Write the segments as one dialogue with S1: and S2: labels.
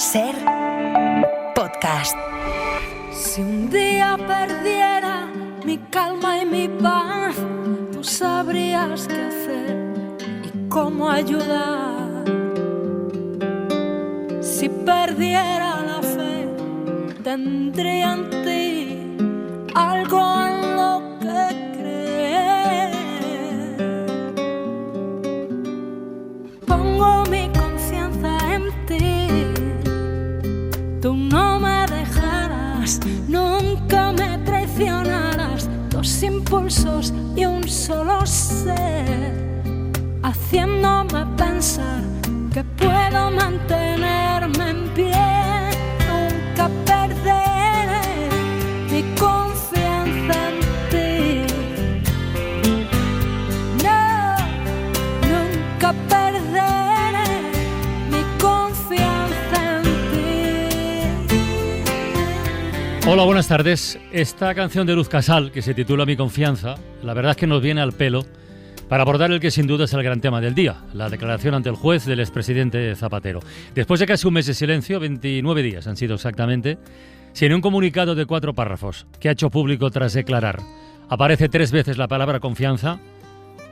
S1: SER Podcast.
S2: Si un día perdiera mi calma y mi paz, tú sabrías qué hacer y cómo ayudar. Si perdiera la fe, tendría en ti algo en lo que creer. Pongo mi confianza en ti, tú no me dejarás, nunca me traicionarás. Dos impulsos y un solo ser, haciéndome pensar que puedo mantenerme en pie. Nunca perderé mi confianza en ti. No, nunca perderé mi confianza en ti.
S3: Hola, buenas tardes. Esta canción de Luz Casal, que se titula Mi confianza, la verdad es que nos viene al pelo para abordar el que sin duda es el gran tema del día, la declaración ante el juez del expresidente Zapatero. Después de casi un mes de silencio, 29 días han sido exactamente, sin un comunicado de 4 párrafos que ha hecho público tras declarar, aparece 3 veces la palabra confianza.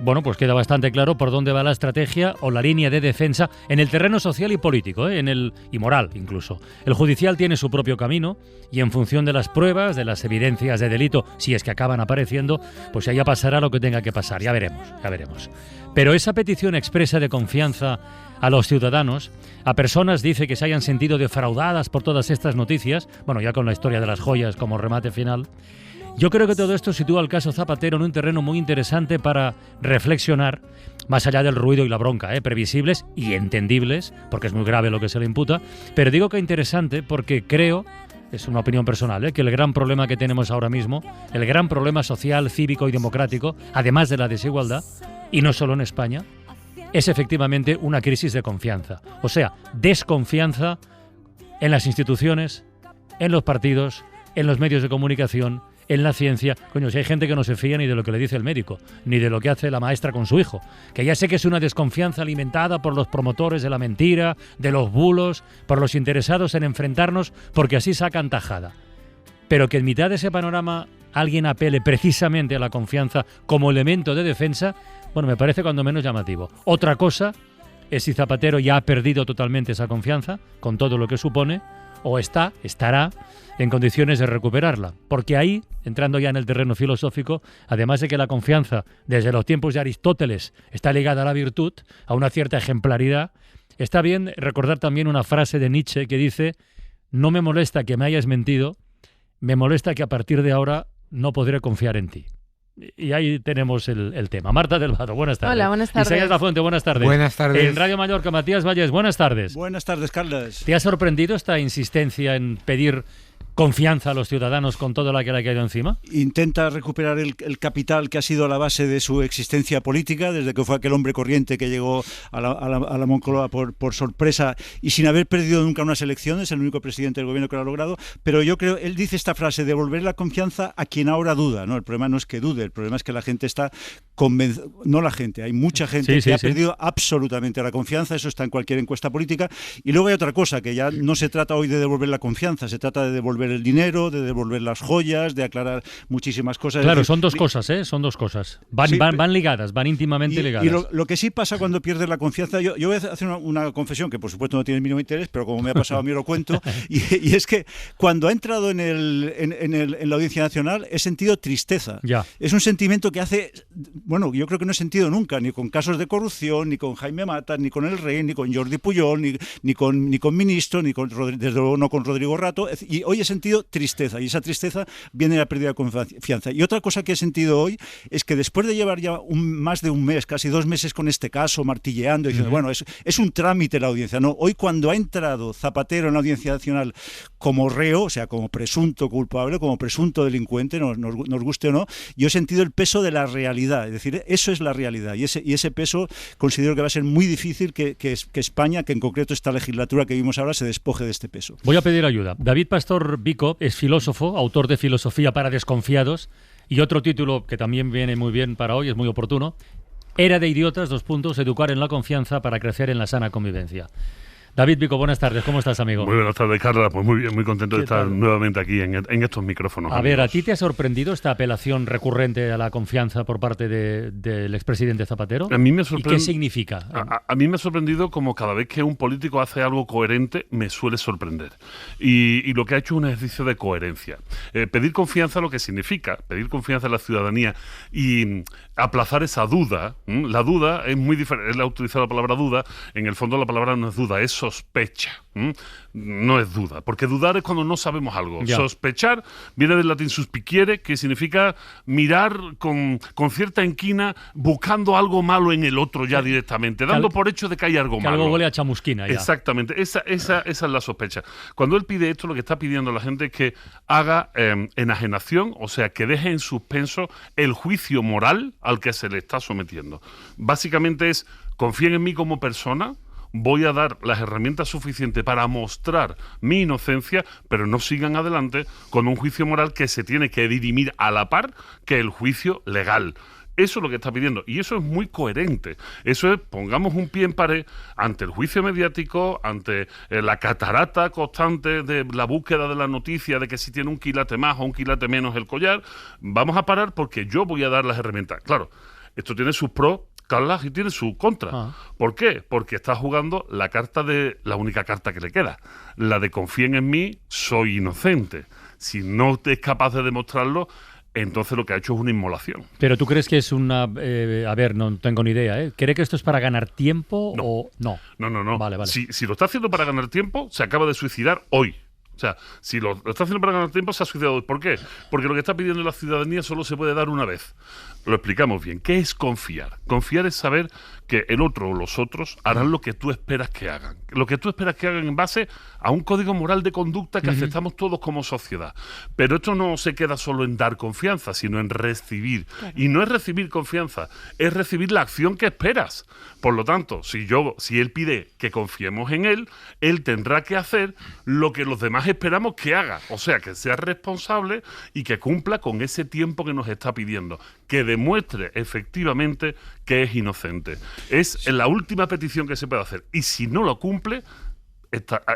S3: Bueno, pues queda bastante claro por dónde va la estrategia o la línea de defensa en el terreno social y político, y moral incluso. El judicial tiene su propio camino y en función de las pruebas, de las evidencias de delito, si es que acaban apareciendo, pues allá pasará lo que tenga que pasar, ya veremos. Pero esa petición expresa de confianza a los ciudadanos, a personas, dice, que se hayan sentido defraudadas por todas estas noticias, bueno, ya con la historia de las joyas como remate final. Yo creo que todo esto sitúa el caso Zapatero en un terreno muy interesante para reflexionar, más allá del ruido y la bronca, previsibles y entendibles, porque es muy grave lo que se le imputa, pero digo que interesante porque creo, es una opinión personal, que el gran problema que tenemos ahora mismo, el gran problema social, cívico y democrático, además de la desigualdad, y no solo en España, es efectivamente una crisis de confianza. O sea, desconfianza en las instituciones, en los partidos, en los medios de comunicación, en la ciencia. Coño, si hay gente que no se fía ni de lo que le dice el médico, ni de lo que hace la maestra con su hijo, que ya sé que es una desconfianza alimentada por los promotores de la mentira, de los bulos, por los interesados en enfrentarnos, porque así sacan tajada. Pero que en mitad de ese panorama alguien apele precisamente a la confianza como elemento de defensa, bueno, me parece cuando menos llamativo. Otra cosa es si Zapatero ya ha perdido totalmente esa confianza, con todo lo que supone, o estará en condiciones de recuperarla. Porque ahí, entrando ya en el terreno filosófico, además de que la confianza, desde los tiempos de Aristóteles, está ligada a la virtud, a una cierta ejemplaridad, está bien recordar también una frase de Nietzsche que dice: no me molesta que me hayas mentido, me molesta que a partir de ahora no podré confiar en ti. Y ahí tenemos el tema. Marta del Vado, buenas tardes.
S4: Hola, buenas tardes.
S3: Isaías Lafuente, buenas tardes.
S5: Buenas tardes.
S3: En Radio Mallorca, Matías Valles, buenas tardes.
S6: Buenas tardes, Carlos.
S3: ¿Te ha sorprendido esta insistencia en pedir confianza a los ciudadanos con todo lo que le ha caído encima?
S6: Intenta recuperar el capital que ha sido la base de su existencia política, desde que fue aquel hombre corriente que llegó a la Moncloa por sorpresa y sin haber perdido nunca unas elecciones, el único presidente del gobierno que lo ha logrado. Pero yo creo, él dice esta frase: devolver la confianza a quien ahora duda, ¿no? El problema no es que dude, el problema es que la gente está convencida. No la gente, hay mucha gente que ha perdido absolutamente la confianza, eso está en cualquier encuesta política. Y luego hay otra cosa, que ya no se trata hoy de devolver la confianza, se trata de devolver el dinero, de devolver las joyas, de aclarar muchísimas cosas.
S3: Claro, son dos cosas, son dos cosas. Van ligadas, van íntimamente ligadas.
S6: Y lo que sí pasa cuando pierdes la confianza, yo voy a hacer una confesión que por supuesto no tiene el mínimo interés, pero como me ha pasado a mí lo cuento, y es que cuando ha entrado en la Audiencia Nacional he sentido tristeza.
S3: Ya.
S6: Es un sentimiento que hace, bueno, yo creo que no he sentido nunca, ni con casos de corrupción, ni con Jaime Matas, ni con el Rey, ni con Jordi Pujol, ni con ministro, ni con, desde luego no con Rodrigo Rato, y hoy he sentido tristeza, y esa tristeza viene de la pérdida de confianza. Y otra cosa que he sentido hoy es que después de llevar ya más de un mes, casi 2 meses con este caso, martilleando, diciendo, bueno, es un trámite la audiencia, ¿no? Hoy, cuando ha entrado Zapatero en la Audiencia Nacional como reo, o sea, como presunto culpable, como presunto delincuente, nos guste o no, yo he sentido el peso de la realidad, es decir, eso es la realidad, y ese peso considero que va a ser muy difícil que España, que en concreto esta legislatura que vimos ahora, se despoje de este peso.
S3: Voy a pedir ayuda. David Pastor Vico es filósofo, autor de Filosofía para desconfiados, y otro título que también viene muy bien para hoy, es muy oportuno: Era de idiotas, educar en la confianza para crecer en la sana convivencia. David Vico, buenas tardes. ¿Cómo estás, amigo?
S4: Muy buenas tardes, Carla. Pues muy bien, muy contento de estar nuevamente aquí en estos micrófonos.
S3: A ver, ¿a ti te ha sorprendido esta apelación recurrente a la confianza por parte del expresidente Zapatero?
S4: A mí me
S3: ¿Y qué significa?
S4: A mí me ha sorprendido como cada vez que un político hace algo coherente me suele sorprender. Y lo que ha hecho es un ejercicio de coherencia. Pedir confianza lo que significa, pedir confianza en la ciudadanía y aplazar esa duda. La duda es muy diferente. Él ha utilizado la palabra duda. En el fondo la palabra no es duda, es sospecha. No es duda, porque dudar es cuando no sabemos algo.
S3: Ya.
S4: Sospechar viene del latín suspiciere, que significa mirar con cierta inquina, buscando algo malo en el otro ya directamente, dando por hecho de que hay algo malo.
S3: Algo huele a chamusquina ya.
S4: Exactamente, esa es la sospecha. Cuando él pide esto, lo que está pidiendo a la gente es que haga enajenación, o sea, que deje en suspenso el juicio moral al que se le está sometiendo. Básicamente es, confíen en mí como persona, voy a dar las herramientas suficientes para mostrar mi inocencia, pero no sigan adelante con un juicio moral que se tiene que dirimir a la par que el juicio legal. Eso es lo que está pidiendo, y eso es muy coherente. Eso es, pongamos un pie en pared ante el juicio mediático, ante la catarata constante de la búsqueda de la noticia de que si tiene un quilate más o un quilate menos el collar. Vamos a parar porque yo voy a dar las herramientas. Claro, esto tiene sus pros, Carla, y tiene su contra. ¿Por qué? Porque está jugando la única carta que le queda, la de confíen en mí, soy inocente. Si no es capaz de demostrarlo, entonces lo que ha hecho es una inmolación.
S3: Pero ¿tú crees que es una... a ver, no tengo ni idea, ¿eh? ¿Cree que esto es para ganar tiempo o no?
S4: No.
S3: Vale.
S4: Si lo está haciendo para ganar tiempo, se acaba de suicidar hoy. O sea, si lo está haciendo para ganar tiempo, se ha suicidado hoy. ¿Por qué? Porque lo que está pidiendo la ciudadanía solo se puede dar una vez. Lo explicamos bien. ¿Qué es confiar? Confiar es saber que el otro o los otros harán lo que tú esperas que hagan. Lo que tú esperas que hagan en base a un código moral de conducta que aceptamos todos como sociedad. Pero esto no se queda solo en dar confianza, sino en recibir. Claro. Y no es recibir confianza, es recibir la acción que esperas. Por lo tanto, si él pide que confiemos en él tendrá que hacer lo que los demás esperamos que haga. O sea, que sea responsable y que cumpla con ese tiempo que nos está pidiendo. Que demuestre efectivamente que es inocente. Es la última petición que se puede hacer. Y si no lo cumple,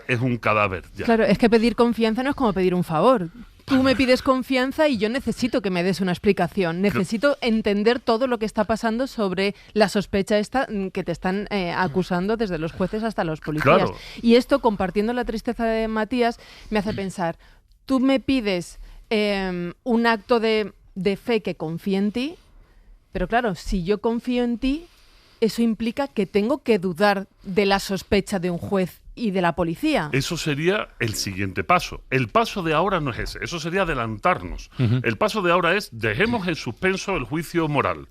S4: es un cadáver ya.
S5: Claro, es que pedir confianza no es como pedir un favor. Tú me pides confianza y yo necesito que me des una explicación. Necesito entender todo lo que está pasando sobre la sospecha esta que te están acusando desde los jueces hasta los policías.
S4: Claro.
S5: Y esto, compartiendo la tristeza de Matías, me hace pensar, tú me pides un acto de fe que confíe en ti, pero claro, si yo confío en ti, eso implica que tengo que dudar de la sospecha de un juez y de la policía.
S4: Eso sería el siguiente paso. El paso de ahora no es ese, eso sería adelantarnos. El paso de ahora es, dejemos en suspenso el juicio moral.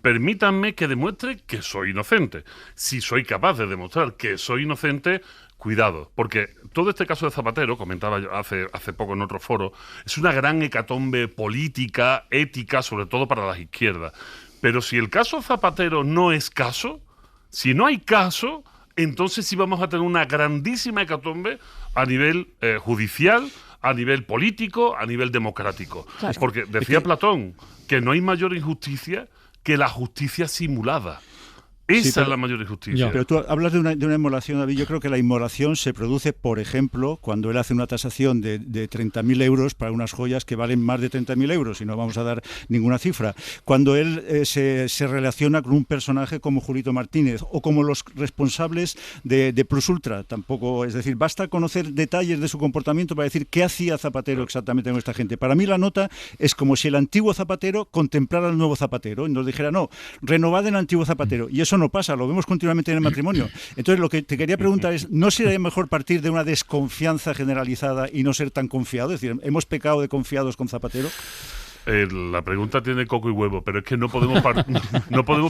S4: Permítanme que demuestre que soy inocente. Si soy capaz de demostrar que soy inocente, cuidado, porque todo este caso de Zapatero, comentaba yo hace poco en otro foro, es una gran hecatombe política, ética, sobre todo para las izquierdas. Pero si el caso Zapatero no es caso, si no hay caso, entonces sí vamos a tener una grandísima hecatombe a nivel judicial, a nivel político, a nivel democrático. Claro. Porque decía Platón que no hay mayor injusticia que la justicia simulada. Esa es la mayor injusticia.
S6: Pero tú hablas de una inmolación, David. Yo creo que la inmolación se produce, por ejemplo, cuando él hace una tasación de 30.000 euros para unas joyas que valen más de 30.000 euros, y no vamos a dar ninguna cifra. Cuando él se relaciona con un personaje como Julito Martínez o como los responsables de Plus Ultra. Tampoco, es decir, basta conocer detalles de su comportamiento para decir qué hacía Zapatero exactamente con esta gente. Para mí la nota es como si el antiguo Zapatero contemplara al nuevo Zapatero y nos dijera, no, renovad el antiguo Zapatero. Y eso no pasa, lo vemos continuamente en el matrimonio. Entonces, lo que te quería preguntar es, ¿no sería mejor partir de una desconfianza generalizada y no ser tan confiado? Es decir, ¿hemos pecado de confiados con Zapatero?
S4: La pregunta tiene coco y huevo, pero es que no podemos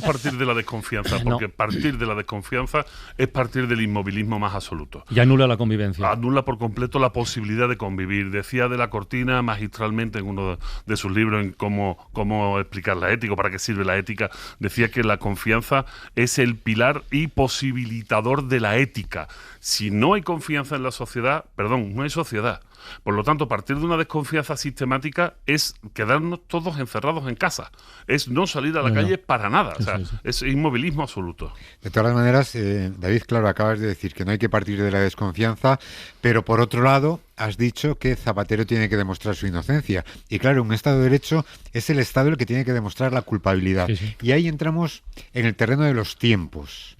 S4: partir de la desconfianza, porque partir de la desconfianza es partir del inmovilismo más absoluto.
S3: Y anula la convivencia.
S4: Anula por completo la posibilidad de convivir. Decía de la Cortina magistralmente en uno de sus libros en cómo explicar la ética, para qué sirve la ética, decía que la confianza es el pilar y posibilitador de la ética. Si no hay confianza en la sociedad, no hay sociedad. Por lo tanto, partir de una desconfianza sistemática es quedarnos quedarnos todos encerrados en casa. Es no salir a la calle para nada. O sea, es inmovilismo absoluto.
S7: De todas maneras, David, claro, acabas de decir que no hay que partir de la desconfianza, pero por otro lado, has dicho que Zapatero tiene que demostrar su inocencia. Y claro, un Estado de Derecho es el Estado el que tiene que demostrar la culpabilidad. Y ahí entramos en el terreno de los tiempos.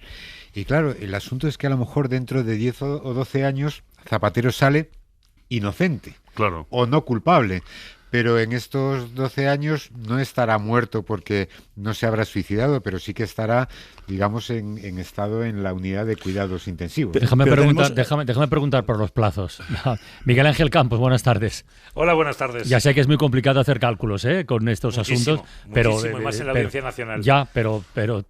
S7: Y claro, el asunto es que a lo mejor dentro de 10 o 12 años Zapatero sale inocente,
S4: claro,
S7: o no culpable. Pero en estos 12 años no estará muerto porque no se habrá suicidado, pero sí que estará, digamos, en estado en la unidad de cuidados intensivos.
S3: Déjame preguntar por los plazos. Miguel Ángel Campos, buenas tardes.
S8: Hola, buenas tardes.
S3: Ya sé que es muy complicado hacer cálculos con estos asuntos, pero
S8: y más en la Audiencia Nacional.
S3: Ya, pero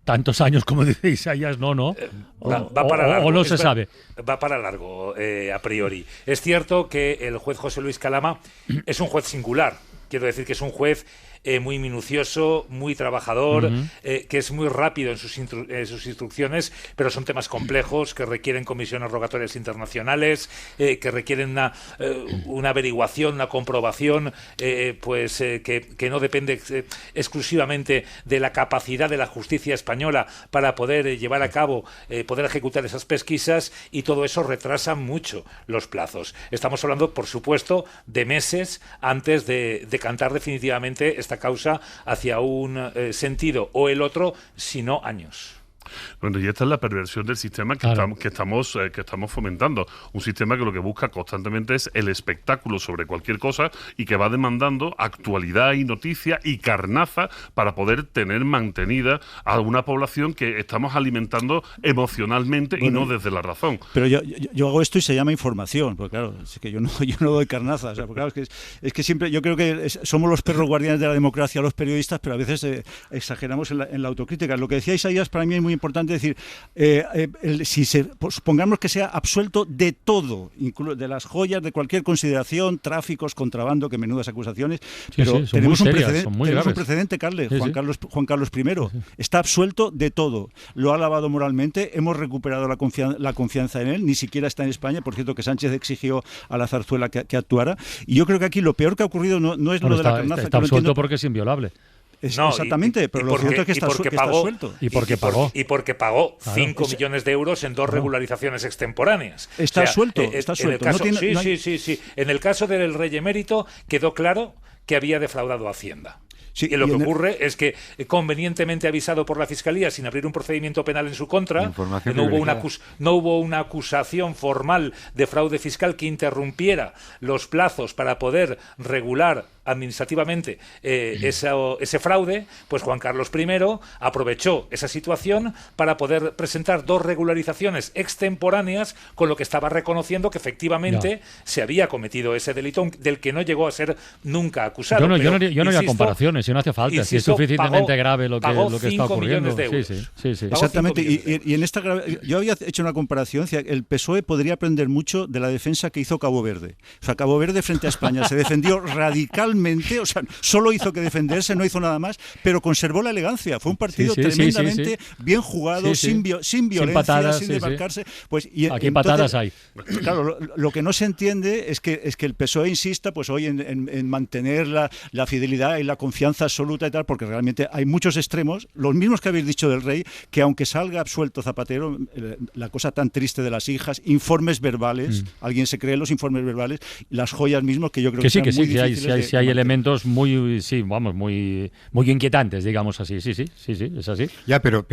S3: tantos años como dice Isaías, no.
S8: Va para largo.
S3: O no se sabe.
S8: Va para largo, a priori. Es cierto que el juez José Luis Calama es un juez singular. Quiero decir que es un juez muy minucioso, muy trabajador, que es muy rápido en sus instrucciones, pero son temas complejos que requieren comisiones rogatorias internacionales, que requieren una averiguación, una comprobación, que no depende exclusivamente de la capacidad de la justicia española para poder llevar a cabo, poder ejecutar esas pesquisas, y todo eso retrasa mucho los plazos. Estamos hablando, por supuesto, de meses antes de decantar definitivamente esta causa hacia un sentido o el otro, sino años.
S4: Bueno, y esta es la perversión del sistema que estamos fomentando. Un sistema que lo que busca constantemente es el espectáculo sobre cualquier cosa y que va demandando actualidad y noticia y carnaza para poder tener mantenida a una población que estamos alimentando emocionalmente y no desde la razón.
S6: Pero yo hago esto y se llama información, porque claro, es que yo no doy carnaza. O sea, porque claro, es que siempre yo creo que somos los perros guardianes de la democracia los periodistas, pero a veces exageramos en la autocrítica. Lo que decía Isaías para mí es muy importante decir, supongamos que sea absuelto de todo, de las joyas, de cualquier consideración, tráficos, contrabando, que menudas acusaciones, pero tenemos un precedente, Carles, Juan Carlos I, está absuelto de todo, lo ha lavado moralmente, hemos recuperado la confianza en él, ni siquiera está en España, por cierto que Sánchez exigió a la Zarzuela que actuara, y yo creo que aquí lo peor que ha ocurrido no es lo de la carnaza.
S3: Está absuelto porque es inviolable.
S6: Exactamente, pero lo cierto es que está suelto.
S3: Y porque pagó.
S8: Y porque pagó 5 millones de euros en 2 regularizaciones extemporáneas.
S6: Está suelto.
S8: Sí. En el caso del rey emérito quedó claro que había defraudado a Hacienda. Sí, y lo que ocurre es que, convenientemente avisado por la Fiscalía, sin abrir un procedimiento penal en su contra, no hubo una acusación formal de fraude fiscal que interrumpiera los plazos para poder regular administrativamente ese fraude, pues Juan Carlos I aprovechó esa situación para poder presentar 2 regularizaciones extemporáneas, con lo que estaba reconociendo que efectivamente se había cometido ese delito del que no llegó a ser nunca acusado.
S3: Yo no haría comparaciones, si no hace falta, si es suficientemente grave lo que está ocurriendo. Sí.
S6: Exactamente, y en esta yo había hecho una comparación, el PSOE podría aprender mucho de la defensa que hizo Cabo Verde. O sea, Cabo Verde frente a España se defendió radicalmente, o sea, solo hizo que defenderse, no hizo nada más, pero conservó la elegancia. Fue un partido tremendamente bien jugado, sin violencia,
S3: patadas,
S6: sin desbarcarse. Pues,
S3: aquí patadas hay.
S6: Claro, lo que no se entiende es que el PSOE insista pues hoy en mantener la fidelidad y la confianza absoluta y tal, porque realmente hay muchos extremos, los mismos que habéis dicho del rey, que aunque salga absuelto Zapatero, la cosa tan triste de las hijas, informes verbales, alguien se cree en los informes verbales, las joyas mismos que yo creo que
S3: sí,
S6: muy difíciles
S3: hay elementos muy inquietantes, digamos así. Sí, es así.
S7: Ya, pero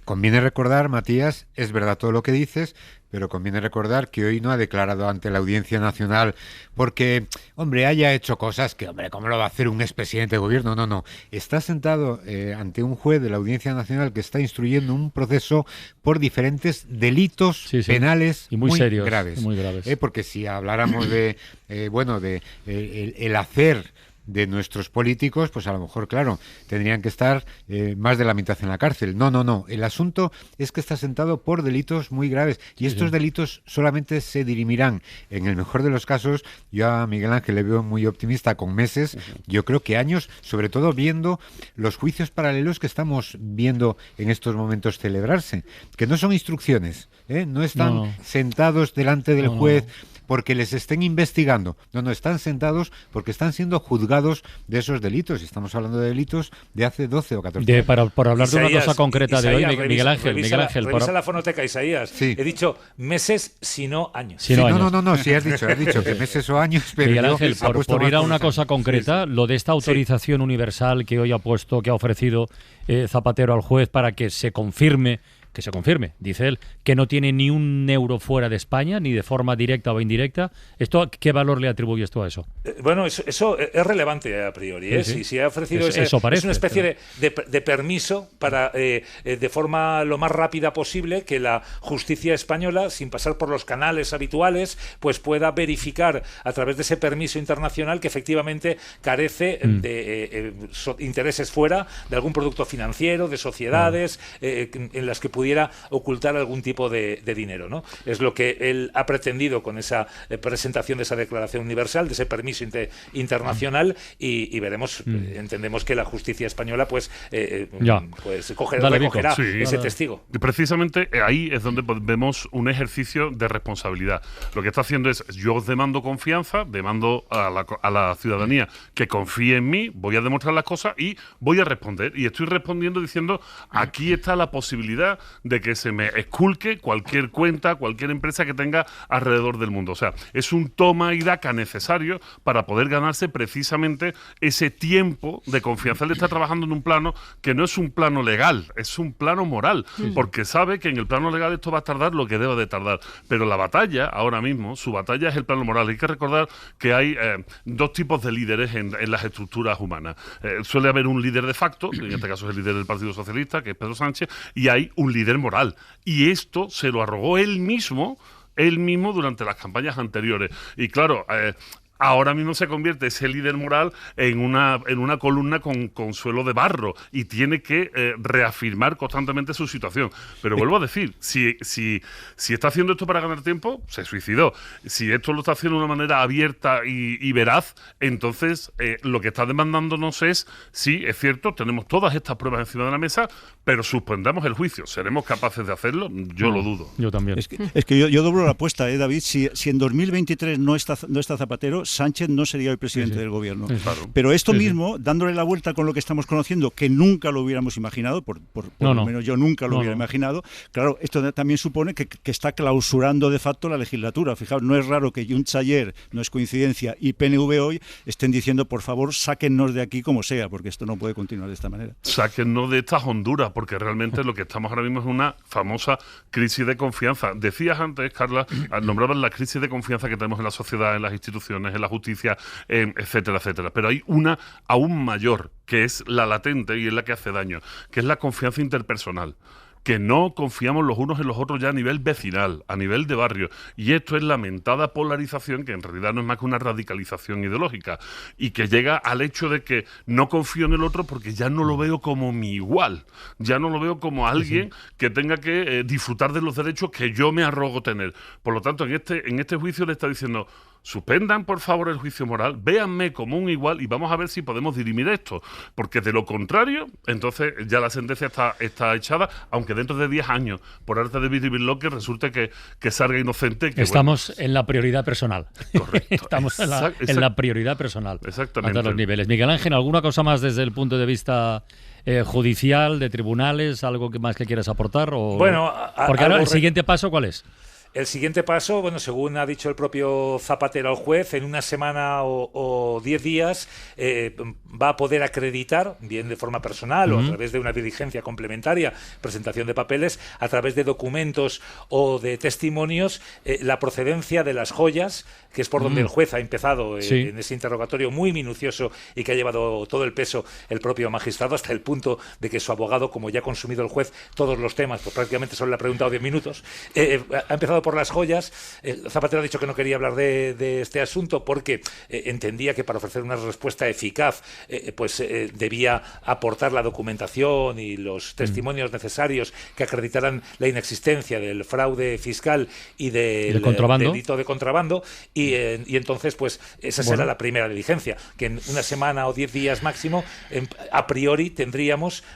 S7: conviene recordar, Matías, es verdad todo lo que dices, pero conviene recordar que hoy no ha declarado ante la Audiencia Nacional porque, haya hecho cosas que, ¿cómo lo va a hacer un expresidente de gobierno? No. Está sentado ante un juez de la Audiencia Nacional que está instruyendo un proceso por diferentes delitos penales
S3: y muy serios,
S7: graves.
S3: Muy graves.
S7: Porque si habláramos de el hacer de nuestros políticos, pues a lo mejor, claro, tendrían que estar más de la mitad en la cárcel. No. El asunto es que está sentado por delitos muy graves y estos delitos solamente se dirimirán, en el mejor de los casos, yo a Miguel Ángel le veo muy optimista, con meses, yo creo que años, sobre todo viendo los juicios paralelos que estamos viendo en estos momentos celebrarse, que no son instrucciones, no están sentados delante del juez porque les estén investigando. No, están sentados porque están siendo juzgados de esos delitos. Estamos hablando de delitos de hace 12 o 14 años.
S3: Por hablar
S8: Isaías,
S3: de una cosa concreta de hoy, Miguel Ángel.
S8: Revisa la fonoteca, Isaías.
S7: Sí.
S8: He dicho meses, si no años.
S3: Sí, años.
S7: No, sí has dicho que meses o años, pero
S3: Miguel Ángel, por ir a una cosa concreta,
S8: Sí.
S3: lo de esta autorización universal que hoy que ha ofrecido Zapatero al juez para que se confirme, dice él, que no tiene ni un euro fuera de España, ni de forma directa o indirecta. ¿Qué valor le atribuye esto a eso?
S8: Bueno, eso es relevante a priori. ¿eh?
S3: Sí.
S8: Si ha ofrecido
S3: Eso parece,
S8: es una especie de permiso para, de forma lo más rápida posible, que la justicia española, sin pasar por los canales habituales, pues pueda verificar a través de ese permiso internacional que efectivamente carece de intereses fuera, de algún producto financiero, de sociedades en las que pudiera ocultar algún tipo de dinero, ¿no? Es lo que él ha pretendido con esa presentación de esa declaración universal, de ese permiso internacional, y veremos, entendemos que la justicia española pues recogerá ese testigo.
S4: Precisamente ahí es donde vemos un ejercicio de responsabilidad. Lo que está haciendo es, yo os demando confianza, demando a la ciudadanía que confíe en mí, voy a demostrar las cosas y voy a responder. Y estoy respondiendo diciendo, aquí está la posibilidad de que se me esculque cualquier cuenta, cualquier empresa que tenga alrededor del mundo. O sea, es un toma y daca necesario para poder ganarse precisamente ese tiempo de confianza. Él está trabajando en un plano que no es un plano legal, es un plano moral, porque sabe que en el plano legal esto va a tardar lo que deba de tardar. Pero la batalla, ahora mismo, su batalla es el plano moral. Hay que recordar que hay dos tipos de líderes en las estructuras humanas. Suele haber un líder de facto, en este caso es el líder del Partido Socialista, que es Pedro Sánchez, y hay un líder moral. Y esto se lo arrogó él mismo durante las campañas anteriores. Y claro, ahora mismo se convierte ese líder moral en una columna con suelo de barro y tiene que reafirmar constantemente su situación. Pero vuelvo a decir, si está haciendo esto para ganar tiempo, se suicidó. Si esto lo está haciendo de una manera abierta y veraz, entonces lo que está demandándonos es, sí, es cierto, tenemos todas estas pruebas encima de la mesa, pero suspendamos el juicio. ¿Seremos capaces de hacerlo? Yo lo dudo.
S3: Yo también.
S6: Es que yo doblo la apuesta, David. Si en 2023 no está Zapatero, Sánchez no sería el presidente del gobierno.
S4: Claro.
S6: Pero esto mismo, dándole la vuelta con lo que estamos conociendo, que nunca lo hubiéramos imaginado, por lo menos yo nunca lo hubiera imaginado, claro, esto también supone que está clausurando de facto la legislatura. Fijaos, no es raro que Junts ayer, no es coincidencia, y PNV hoy estén diciendo, por favor, sáquennos de aquí como sea, porque esto no puede continuar de esta manera.
S4: Sáquennos de estas Honduras, porque realmente lo que estamos ahora mismo es una famosa crisis de confianza. Decías antes, Carla, nombrabas la crisis de confianza que tenemos en la sociedad, en las instituciones, en la justicia, etcétera, etcétera. Pero hay una aún mayor, que es la latente y es la que hace daño, que es la confianza interpersonal. Que no confiamos los unos en los otros ya a nivel vecinal, a nivel de barrio. Y esto es lamentada polarización, que en realidad no es más que una radicalización ideológica, y que llega al hecho de que no confío en el otro porque ya no lo veo como mi igual, ya no lo veo como alguien que tenga que disfrutar de los derechos que yo me arrogo tener. Por lo tanto, en este juicio le está diciendo, suspendan por favor el juicio moral, véanme como un igual y vamos a ver si podemos dirimir esto, porque de lo contrario, entonces ya la sentencia está echada, aunque dentro de 10 años, por arte de Birloque, resulte que salga inocente.
S3: Estamos en la prioridad personal.
S4: Correcto.
S3: Estamos en la prioridad personal.
S4: Exactamente.
S3: A todos los niveles. Miguel Ángel, ¿alguna cosa más desde el punto de vista judicial, de tribunales, algo más que quieras aportar?
S8: Bueno,
S3: porque ahora el siguiente paso, ¿cuál es?
S8: El siguiente paso, bueno, según ha dicho el propio Zapatero al juez, en una semana o 10 días va a poder acreditar, bien de forma personal o a través de una diligencia complementaria, presentación de papeles, a través de documentos o de testimonios, la procedencia de las joyas, que es por donde el juez ha empezado en ese interrogatorio muy minucioso y que ha llevado todo el peso el propio magistrado, hasta el punto de que su abogado, como ya ha consumido el juez todos los temas, pues prácticamente solo le ha preguntado 10 minutos, ha empezado por las joyas. Zapatero ha dicho que no quería hablar de este asunto porque entendía que para ofrecer una respuesta eficaz debía aportar la documentación y los testimonios necesarios que acreditaran la inexistencia del fraude fiscal y del delito de contrabando, y entonces pues esa será la primera diligencia, que en una semana o 10 días máximo a priori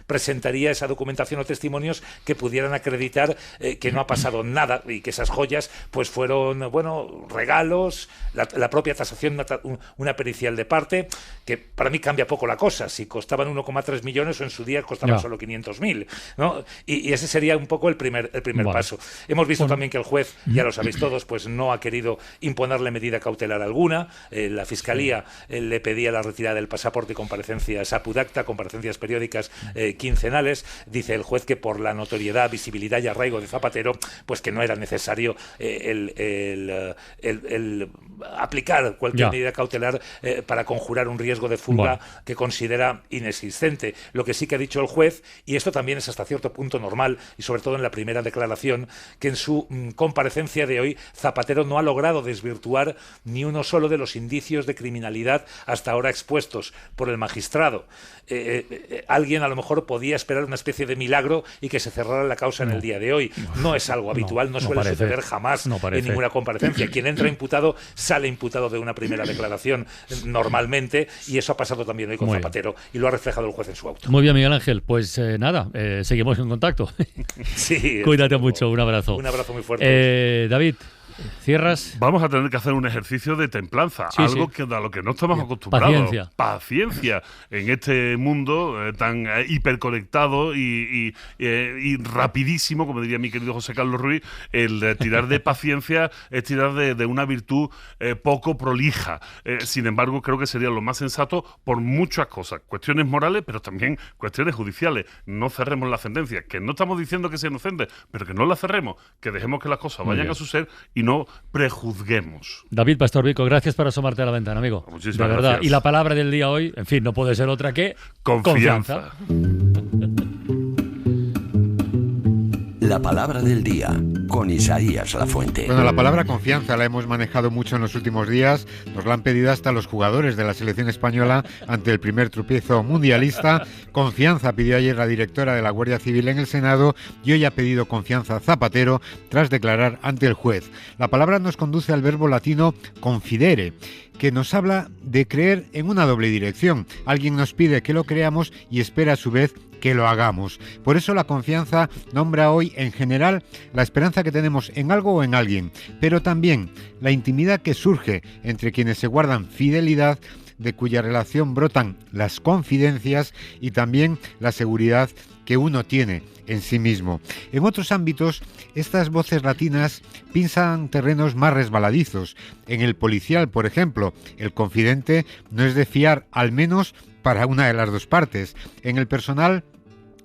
S8: presentaría esa documentación o testimonios que pudieran acreditar que no ha pasado nada y que esas joyas pues fueron regalos, la propia tasación, una pericial de parte, que para mí cambia poco la cosa, si costaban 1,3 millones o en su día costaban solo 500.000, ¿no? Y ese sería un poco el primer paso. Hemos visto también que el juez, ya lo sabéis todos, pues no ha querido imponerle medida cautelar alguna. La Fiscalía le pedía la retirada del pasaporte y comparecencias apudacta, comparecencias periódicas quincenales. Dice el juez que por la notoriedad, visibilidad y arraigo de Zapatero, pues que no era necesario el aplicar cualquier medida cautelar para conjurar un riesgo de fuga que considera inexistente. Lo que sí que ha dicho el juez, y esto también es hasta cierto punto normal, y sobre todo en la primera declaración, que en su comparecencia de hoy Zapatero no ha logrado desvirtuar ni uno solo de los indicios de criminalidad hasta ahora expuestos por el magistrado. Alguien a lo mejor podía esperar una especie de milagro y que se cerrara la causa en el día de hoy. No es algo habitual, no suele suceder jamás en ninguna comparecencia. Quien entra imputado sale imputado de una primera declaración normalmente, y eso ha pasado también hoy con Zapatero y lo ha reflejado el juez en su auto.
S3: Muy bien, Miguel Ángel, pues seguimos en contacto.
S8: Sí,
S3: cuídate mucho, un abrazo.
S8: Un abrazo muy fuerte.
S3: David, ¿cierras?
S4: Vamos a tener que hacer un ejercicio de templanza, algo que a lo que no estamos acostumbrados. Paciencia en este mundo tan hiperconectado y rapidísimo, como diría mi querido José Carlos Ruiz. El tirar de paciencia es tirar de una virtud poco prolija. Sin embargo, creo que sería lo más sensato por muchas cosas, cuestiones morales, pero también cuestiones judiciales. No cerremos la sentencia, que no estamos diciendo que sea inocente, pero que no la cerremos, que dejemos que las cosas vayan a su ser y no prejuzguemos.
S3: David Pastor Vico, gracias por asomarte a la ventana, amigo.
S4: Muchísimas
S3: de verdad.
S4: Gracias.
S3: Y la palabra del día hoy, en fin, no puede ser otra que
S4: confianza.
S1: La palabra del día, con Isaías Lafuente.
S7: Bueno, la palabra confianza la hemos manejado mucho en los últimos días. Nos la han pedido hasta los jugadores de la selección española ante el primer tropiezo mundialista. Confianza pidió ayer la directora de la Guardia Civil en el Senado, y hoy ha pedido confianza a Zapatero tras declarar ante el juez. La palabra nos conduce al verbo latino confidere, que nos habla de creer en una doble dirección. Alguien nos pide que lo creamos y espera a su vez que lo hagamos. Por eso la confianza nombra hoy en general la esperanza que tenemos en algo o en alguien, pero también la intimidad que surge entre quienes se guardan fidelidad, de cuya relación brotan las confidencias, y también la seguridad que uno tiene en sí mismo. En otros ámbitos, estas voces latinas pisan terrenos más resbaladizos. En el policial, por ejemplo, el confidente no es de fiar, al menos para una de las dos partes. En el personal,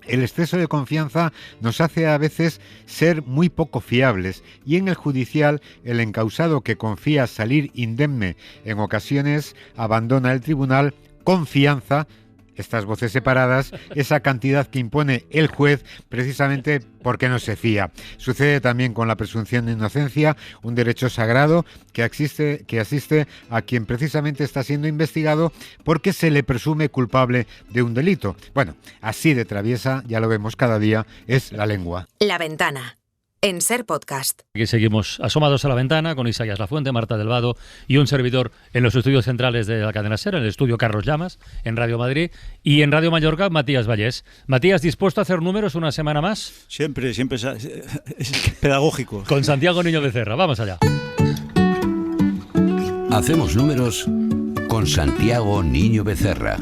S7: el exceso de confianza nos hace a veces ser muy poco fiables, y en el judicial, el encausado que confía salir indemne en ocasiones abandona el tribunal con fianza, estas voces separadas, esa cantidad que impone el juez precisamente porque no se fía. Sucede también con la presunción de inocencia, un derecho sagrado que asiste a quien precisamente está siendo investigado porque se le presume culpable de un delito. Bueno, así de traviesa, ya lo vemos cada día, es la lengua.
S1: La Ventana, en Ser Podcast.
S3: Aquí seguimos asomados a la ventana con Isaías Lafuente, Marta del Vado y un servidor en los estudios centrales de la cadena SER, en el estudio Carlos Llamas, en Radio Madrid, y en Radio Mallorca, Matías Vallés. Matías, ¿dispuesto a hacer números una semana más?
S6: Siempre es pedagógico.
S3: Con Santiago Niño Becerra, vamos allá.
S1: Hacemos números con Santiago Niño Becerra.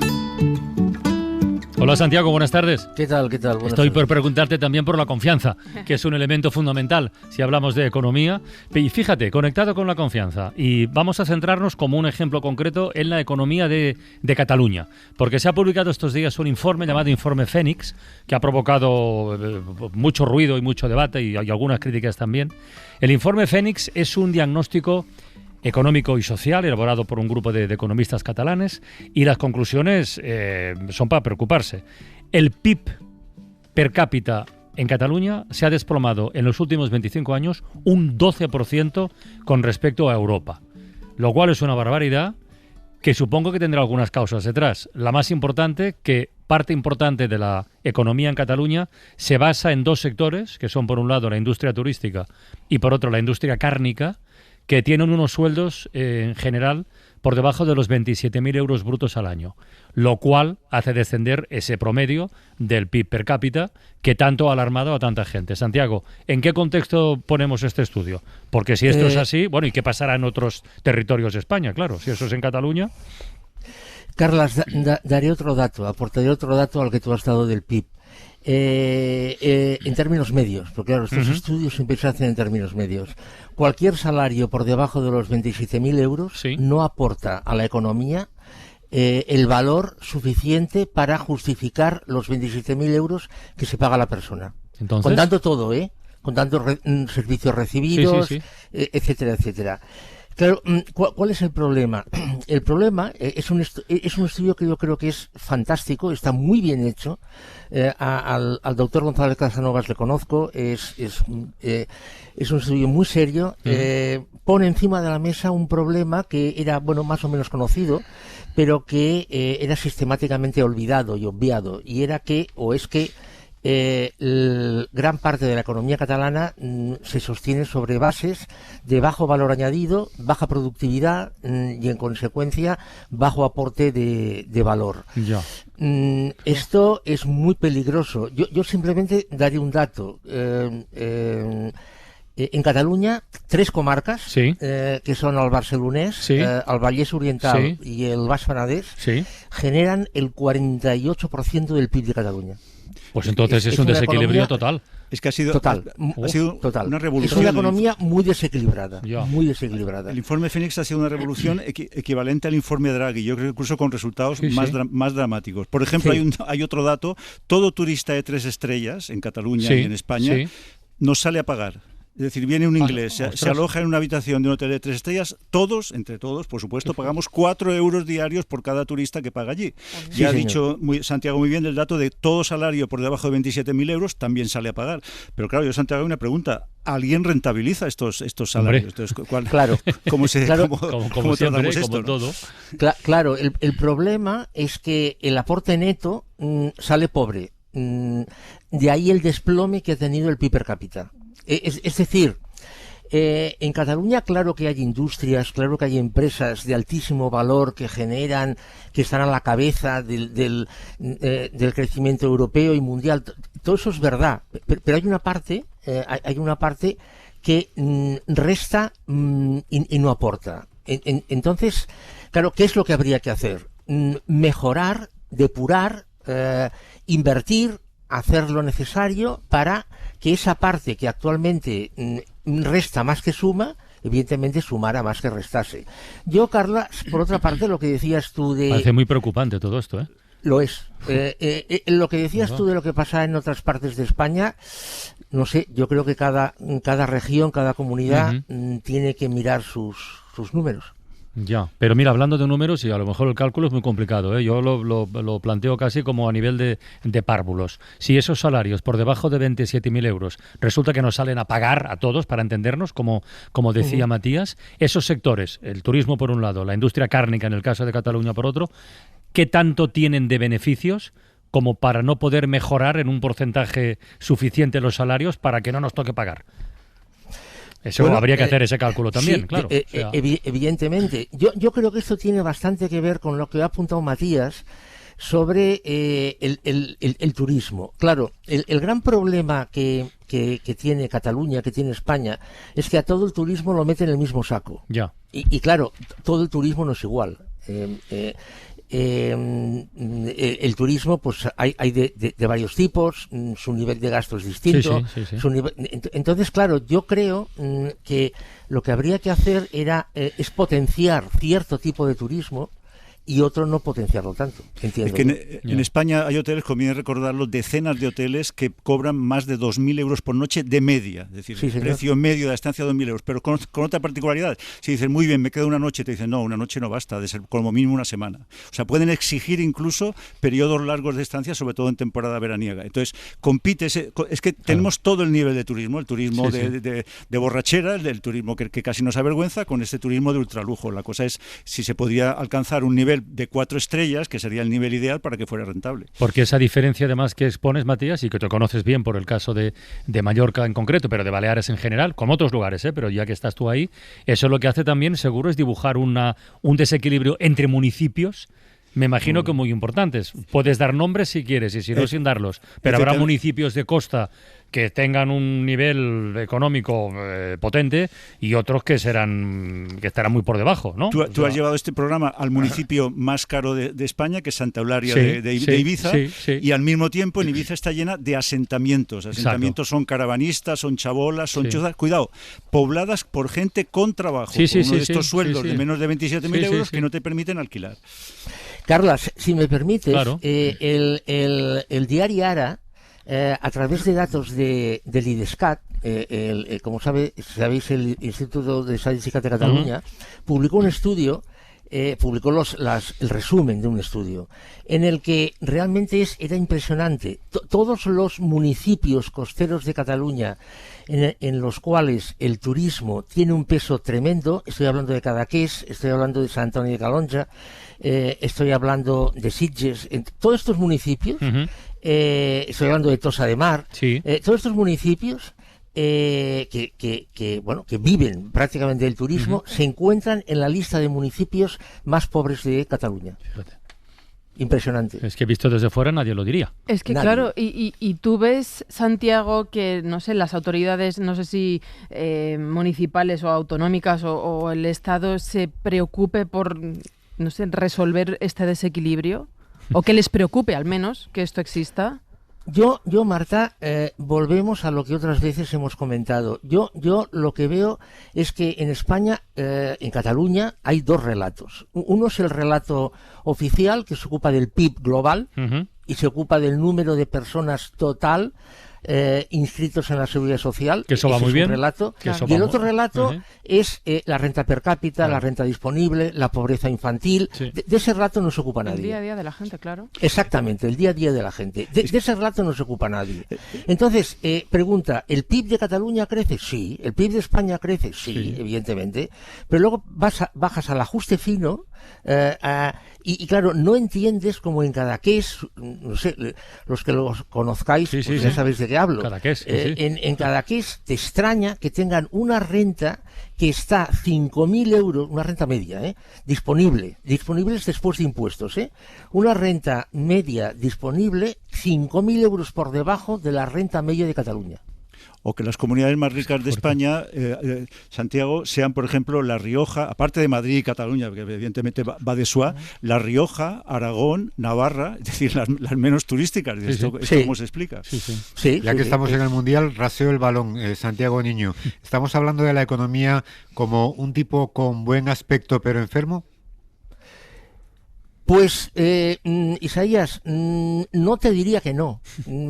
S3: Hola Santiago, buenas tardes.
S9: ¿Qué tal? Buenas
S3: Estoy
S9: tardes.
S3: por preguntarte también por la confianza, que es un elemento fundamental si hablamos de economía. Y fíjate, conectado con la confianza, y vamos a centrarnos como un ejemplo concreto en la economía de Cataluña, porque se ha publicado estos días un informe llamado Informe Fénix, que ha provocado mucho ruido y mucho debate y algunas críticas también. El Informe Fénix es un diagnóstico económico y social elaborado por un grupo de economistas catalanes, y las conclusiones son para preocuparse. El PIB per cápita en Cataluña se ha desplomado en los últimos 25 años un 12% con respecto a Europa, lo cual es una barbaridad, que supongo que tendrá algunas causas detrás. La más importante, que parte importante de la economía en Cataluña se basa en dos sectores, que son por un lado la industria turística y por otro la industria cárnica, que tienen unos sueldos en general por debajo de los 27.000 euros brutos al año, lo cual hace descender ese promedio del PIB per cápita que tanto ha alarmado a tanta gente. Santiago, ¿en qué contexto ponemos este estudio? Porque si esto es así, bueno, ¿y qué pasará en otros territorios de España? Claro, si eso es en Cataluña.
S9: Carlas, daré otro dato, aportaré otro dato al que tú has dado del PIB. En términos medios, porque claro, estos estudios siempre se hacen en términos medios. Cualquier salario por debajo de los 27.000 euros no aporta a la economía el valor suficiente para justificar los 27.000 euros que se paga a la persona.
S3: Entonces,
S9: contando todo, contando servicios recibidos, etcétera, etcétera. Claro, ¿cuál es el problema? El problema es un estudio que yo creo que es fantástico, está muy bien hecho. Al doctor González Casanovas le conozco, es un estudio muy serio. Pone encima de la mesa un problema que era, bueno, más o menos conocido, pero que era sistemáticamente olvidado y obviado. Y era que, gran parte de la economía catalana se sostiene sobre bases de bajo valor añadido, baja productividad y, en consecuencia, bajo aporte de valor.
S3: Ya.
S9: Esto es muy peligroso. Yo simplemente daré un dato. En Cataluña, 3 comarcas, que son el Barcelonés, el Vallès Oriental y el Baix Penedès, generan el 48% del PIB de Cataluña.
S3: Pues entonces es un desequilibrio total.
S6: Es que ha sido
S9: total.
S6: Una revolución.
S9: Es una economía muy desequilibrada. Muy desequilibrada.
S6: El informe Fénix ha sido una revolución equivalente al informe Draghi, yo creo que incluso con resultados más dramáticos. Por ejemplo, hay otro dato: todo turista de 3 estrellas en Cataluña y en España nos sale a pagar. Es decir, viene un inglés, se aloja en una habitación de un hotel de 3 estrellas, entre todos, por supuesto, pagamos 4 euros diarios por cada turista que paga allí. Ya ha dicho Santiago muy bien el dato de todo salario por debajo de 27.000 euros también sale a pagar. Pero claro, yo, Santiago, hay una pregunta. ¿Alguien rentabiliza estos salarios? Entonces,
S9: claro.
S6: ¿Cómo
S3: tratamos esto? Como todo.
S9: Claro, el problema es que el aporte neto sale pobre. De ahí el desplome que ha tenido el PIB per cápita. Es decir, en Cataluña claro que hay industrias, claro que hay empresas de altísimo valor que generan, que están a la cabeza del crecimiento europeo y mundial. Todo eso es verdad, pero hay una parte que resta y no aporta. Entonces, claro, ¿qué es lo que habría que hacer? Mejorar, depurar, invertir, hacer lo necesario para que esa parte que actualmente resta más que suma, evidentemente sumara más que restase. Yo, Carla, por otra parte, lo que decías tú de...
S3: Parece muy preocupante todo esto, ¿eh?
S9: Lo es. Lo que decías tú de lo que pasa en otras partes de España, no sé, yo creo que cada región, cada comunidad tiene que mirar sus números.
S3: Ya, pero mira, hablando de números, y a lo mejor el cálculo es muy complicado, yo lo planteo casi como a nivel de párvulos. Si esos salarios por debajo de 27.000 euros resulta que nos salen a pagar a todos, para entendernos, como decía Matías, esos sectores, el turismo por un lado, la industria cárnica en el caso de Cataluña por otro, ¿qué tanto tienen de beneficios como para no poder mejorar en un porcentaje suficiente los salarios para que no nos toque pagar? Eso habría que hacer ese cálculo también, sí, claro.
S9: Evidentemente. Yo creo que esto tiene bastante que ver con lo que ha apuntado Matías sobre el turismo. Claro, el gran problema que tiene Cataluña, que tiene España, es que a todo el turismo lo mete en el mismo saco.
S3: Ya.
S9: Y claro, todo el turismo no es igual. El turismo, pues hay de varios tipos, su nivel de gasto es distinto.
S3: Sí.
S9: Entonces, claro, yo creo que lo que habría que hacer es potenciar cierto tipo de turismo y otro no potenciarlo tanto. Entiendo.
S6: Es que en España hay hoteles, conviene recordarlo, decenas de hoteles que cobran más de 2.000 euros por noche de media. Es decir,
S9: Sí,
S6: el
S9: señor.
S6: precio medio de la estancia 2.000 euros. Pero con otra particularidad. Si dices, muy bien, me quedo una noche, te dicen, no, una noche no basta, de ser como mínimo una semana. O sea, pueden exigir incluso periodos largos de estancia, sobre todo en temporada veraniega. Entonces, es que tenemos todo el nivel de turismo, el turismo
S3: Sí, sí.
S6: de borrachera, el turismo que casi nos avergüenza, con este turismo de ultralujo. La cosa es si se podía alcanzar un nivel de 4 estrellas, que sería el nivel ideal para que fuera rentable.
S3: Porque esa diferencia además que expones, Matías, y que te conoces bien por el caso de Mallorca en concreto, pero de Baleares en general, como otros lugares, pero ya que estás tú ahí, eso lo que hace también seguro es dibujar un desequilibrio entre municipios. Me imagino que muy importantes. Puedes dar nombres si quieres y si no sin darlos, pero habrá municipios de costa que tengan un nivel económico potente y otros que estarán muy por debajo, ¿no?
S6: Tú has llevado este programa al municipio más caro de España, que es Santa Eulalia
S3: Sí,
S6: de
S3: sí,
S6: Ibiza,
S3: sí.
S6: y al mismo tiempo en Ibiza está llena de asentamientos. Asentamientos son caravanistas, son chabolas, son chozas, cuidado, pobladas por gente con trabajo, con uno de estos sueldos de menos de 27.000 euros que no te permiten alquilar.
S9: Carlas, si me permites,
S3: Claro.
S9: el diario Ara, a través de datos del IDESCAT, como sabéis, el Instituto de Estadística de Cataluña, publicó un estudio, publicó el resumen de un estudio, en el que realmente era impresionante. Todos los municipios costeros de Cataluña en los cuales el turismo tiene un peso tremendo, estoy hablando de Cadaqués, estoy hablando de Sant Antoni de Calonja, estoy hablando de Sitges, en todos estos municipios, estoy hablando de Tossa de Mar, todos estos municipios que viven prácticamente del turismo, se encuentran en la lista de municipios más pobres de Cataluña.
S3: Fíjate.
S9: Impresionante.
S3: Es que visto desde fuera nadie lo diría.
S5: Es que
S9: Nadie.
S5: claro, y tú ves, Santiago, que no sé, las autoridades, no sé si municipales o autonómicas o el Estado se preocupe por, no sé, resolver este desequilibrio, o que les preocupe al menos que esto exista.
S9: Yo, Marta, volvemos a lo que otras veces hemos comentado. Yo lo que veo es que en España, en Cataluña, hay dos relatos. Uno es el relato oficial, que se ocupa del PIB global y se ocupa del número de personas total inscritos en la Seguridad Social.
S3: Que eso va
S9: Ese
S3: muy
S9: es
S3: bien.
S9: Un relato.
S3: Claro.
S9: Y el otro relato es la renta per cápita, la renta disponible, la pobreza infantil.
S3: Sí.
S9: De ese relato no se ocupa
S5: El
S9: nadie.
S5: día a día de la gente, claro.
S9: Exactamente, el día a día de la gente. De ese relato no se ocupa nadie. Entonces, pregunta, ¿el PIB de Cataluña crece? Sí. ¿El PIB de España crece? Sí, evidentemente. Pero luego bajas al ajuste fino y claro, no entiendes como en Cadaqués, no sé, los que los conozcáis, pues ya sabéis de qué hablo.
S3: Cadaqués,
S9: En Cadaqués te extraña que tengan una renta que está 5.000 euros, una renta media, disponibles después de impuestos, una renta media disponible 5.000 euros por debajo de la renta media de Cataluña.
S6: O que las comunidades más ricas de España, Santiago, sean, por ejemplo, La Rioja, aparte de Madrid y Cataluña, que evidentemente va de suá, La Rioja, Aragón, Navarra, es decir, las menos turísticas. ¿Esto cómo se explica?
S7: Ya que estamos en el Mundial, raseo el balón, Santiago Niño. ¿Estamos hablando de la economía como un tipo con buen aspecto pero enfermo?
S9: Pues, Isaías, no te diría que no.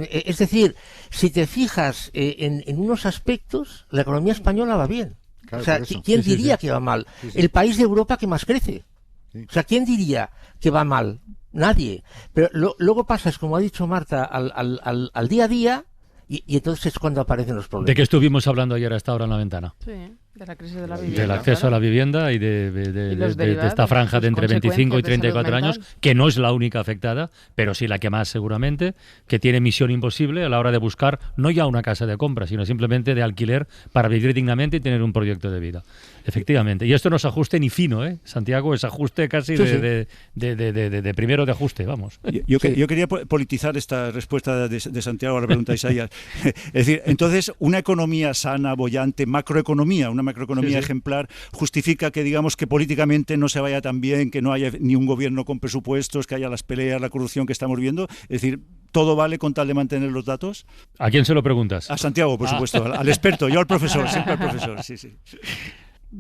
S9: Es decir, si te fijas en unos aspectos, la economía española va bien.
S7: Claro,
S9: o sea, ¿quién diría que va mal? El país de Europa que más crece. O sea, ¿quién diría que va mal? Nadie. Pero luego pasas, como ha dicho Marta, al día a día y entonces es cuando aparecen los problemas.
S3: ¿De qué estuvimos hablando ayer a esta hora en la ventana?
S5: Sí, de la crisis de la vivienda.
S3: Del acceso a la vivienda y de esta franja de entre 25 y 34 años, que no es la única afectada, pero sí la que más seguramente, que tiene misión imposible a la hora de buscar no ya una casa de compra, sino simplemente de alquiler para vivir dignamente y tener un proyecto de vida. Efectivamente. Y esto no es ajuste ni fino, Santiago, es ajuste casi de primero de ajuste, vamos.
S6: Yo quería politizar esta respuesta de Santiago a la pregunta de Isaías. Es decir, entonces, una economía sana, bollante, una macroeconomía ejemplar, justifica que, digamos, que políticamente no se vaya tan bien, que no haya ni un gobierno con presupuestos, que haya las peleas, la corrupción que estamos viendo. Es decir, ¿todo vale con tal de mantener los datos?
S3: ¿A quién se lo preguntas?
S6: A Santiago, por supuesto, al experto, yo al profesor, siempre al profesor, sí.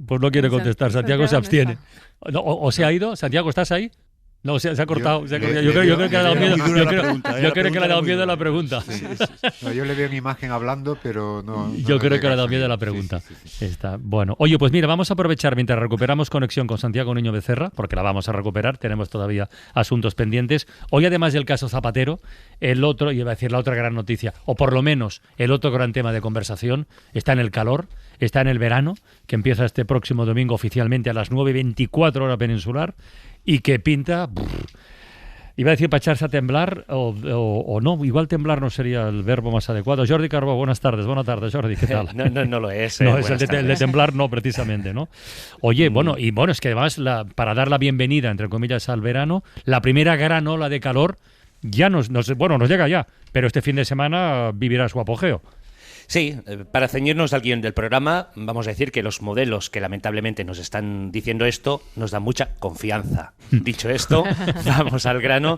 S3: Pues no quiere contestar, Santiago se abstiene. ¿O se ha ido? Santiago, ¿estás ahí? No, se ha cortado. Yo creo que le ha dado miedo. Yo creo que le ha dado miedo a la pregunta.
S7: No, yo le veo una imagen hablando, pero no.
S3: Yo creo que le ha dado miedo a la pregunta. Está bueno. Oye, pues mira, vamos a aprovechar mientras recuperamos conexión con Santiago Niño Becerra, porque la vamos a recuperar. Tenemos todavía asuntos pendientes. Hoy, además del caso Zapatero, el otro, y iba a decir la otra gran noticia, o por lo menos el otro gran tema de conversación, está en el calor, está en el verano, que empieza este próximo domingo oficialmente a las 9:24 hora peninsular. Y que pinta, iba a decir para echarse a temblar o no, igual temblar no sería el verbo más adecuado. Jordi Carbó, buenas tardes, Jordi, ¿qué tal?
S10: No lo es.
S3: No, es el de temblar, no, precisamente, ¿no? Oye, bueno, es que además, para dar la bienvenida, entre comillas, al verano, la primera gran ola de calor ya nos llega ya, pero este fin de semana vivirá su apogeo.
S10: Sí, para ceñirnos al guión del programa, vamos a decir que los modelos que lamentablemente nos están diciendo esto nos dan mucha confianza. Dicho esto, vamos al grano.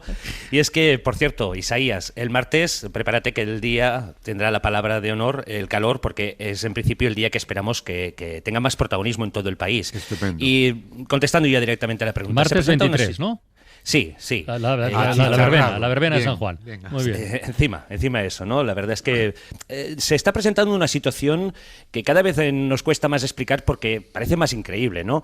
S10: Y es que, por cierto, Isaías, el martes, prepárate que el día tendrá la palabra de honor, el calor, porque es en principio el día que esperamos que tenga más protagonismo en todo el país.
S7: Estupendo.
S10: Y contestando ya directamente a la pregunta.
S3: Martes 23, ¿no?
S10: Sí.
S3: La verbena de San Juan.
S7: Venga.
S3: Muy bien.
S10: Encima de eso, ¿no? La verdad es que se está presentando una situación que cada vez nos cuesta más explicar porque parece más increíble, ¿no?